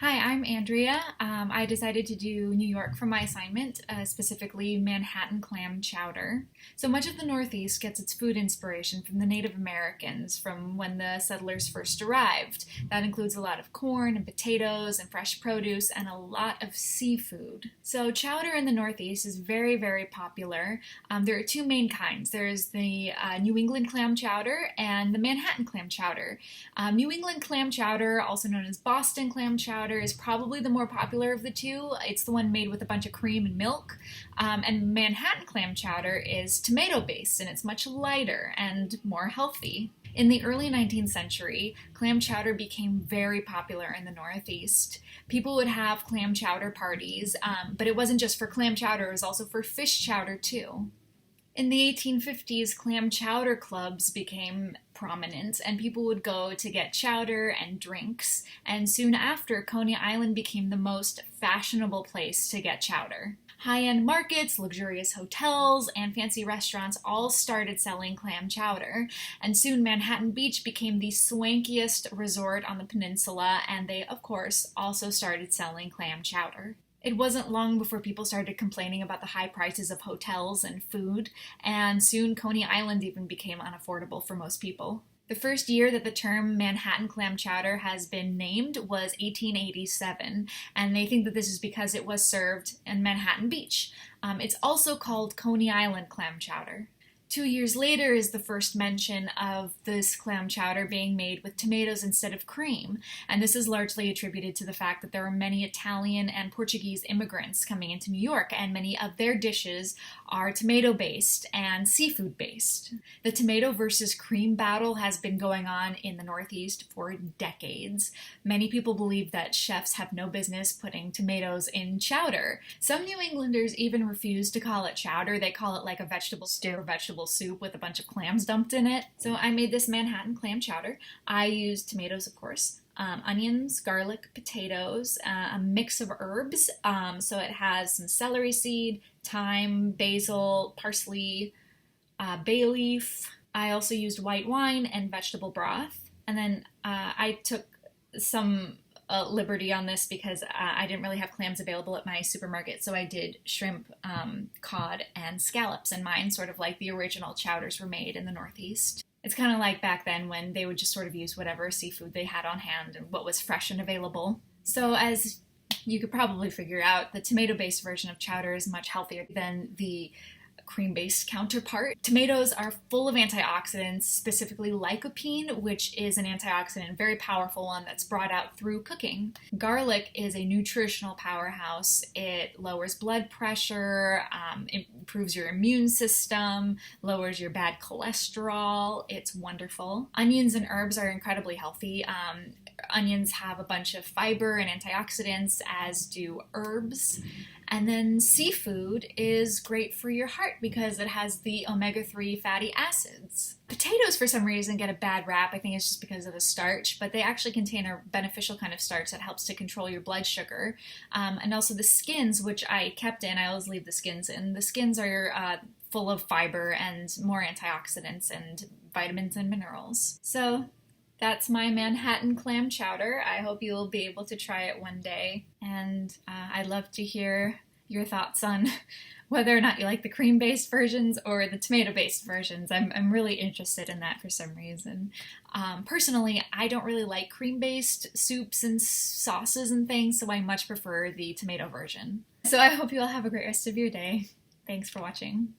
Hi, I'm Andrea. I decided to do New York for my assignment, specifically Manhattan clam chowder. So much of the Northeast gets its food inspiration from the Native Americans from when the settlers first arrived. That includes a lot of corn and potatoes and fresh produce and a lot of seafood. So chowder in the Northeast is very, very popular. There are two main kinds. There's the New England clam chowder and the Manhattan clam chowder. New England clam chowder, also known as Boston clam chowder, is probably the more popular of the two. It's the one made with a bunch of cream and milk. And Manhattan clam chowder is tomato based and it's much lighter and more healthy. In the early 19th century, clam chowder became very popular in the Northeast. People would have clam chowder parties, but it wasn't just for clam chowder, it was also for fish chowder too. In the 1850s, clam chowder clubs became prominent, and people would go to get chowder and drinks, and soon after, Coney Island became the most fashionable place to get chowder. High-end markets, luxurious hotels, and fancy restaurants all started selling clam chowder, and soon Manhattan Beach became the swankiest resort on the peninsula, and they, of course, also started selling clam chowder. It wasn't long before people started complaining about the high prices of hotels and food, and soon Coney Island even became unaffordable for most people. The first year that the term Manhattan clam chowder has been named was 1887, and they think that this is because it was served in Manhattan Beach. It's also called Coney Island clam chowder. 2 years later is the first mention of this clam chowder being made with tomatoes instead of cream, and this is largely attributed to the fact that there were many Italian and Portuguese immigrants coming into New York, and many of their dishes are tomato-based and seafood-based. The tomato versus cream battle has been going on in the Northeast for decades. Many people believe that chefs have no business putting tomatoes in chowder. Some New Englanders even refuse to call it chowder. They call it like a vegetable stew or vegetable soup with a bunch of clams dumped in it. So I made this Manhattan clam chowder. I used tomatoes, of course, onions, garlic, potatoes, a mix of herbs. So it has some celery seed, thyme, basil, parsley, bay leaf. I also used white wine and vegetable broth. And then I took some liberty on this because I didn't really have clams available at my supermarket, so I did shrimp, cod, and scallops in mine, sort of like the original chowders were made in the Northeast. It's kind of like back then when they would just sort of use whatever seafood they had on hand and what was fresh and available. So as you could probably figure out, the tomato-based version of chowder is much healthier than the cream-based counterpart. Tomatoes are full of antioxidants, specifically lycopene, which is an antioxidant, very powerful one that's brought out through cooking. Garlic is a nutritional powerhouse. It lowers blood pressure, improves your immune system, lowers your bad cholesterol. It's wonderful. Onions and herbs are incredibly healthy. Onions have a bunch of fiber and antioxidants, as do herbs. And then seafood is great for your heart because it has the omega-3 fatty acids. Potatoes, for some reason, get a bad rap. I think it's just because of the starch, but they actually contain a beneficial kind of starch that helps to control your blood sugar. And also the skins, which I kept in. I always leave the skins in. The skins are full of fiber and more antioxidants and vitamins and minerals. So that's my Manhattan clam chowder. I hope you'll be able to try it one day. And I'd love to hear your thoughts on whether or not you like the cream-based versions or the tomato-based versions. I'm really interested in that for some reason. Personally, I don't really like cream-based soups and sauces and things, so I much prefer the tomato version. So I hope you all have a great rest of your day. Thanks for watching.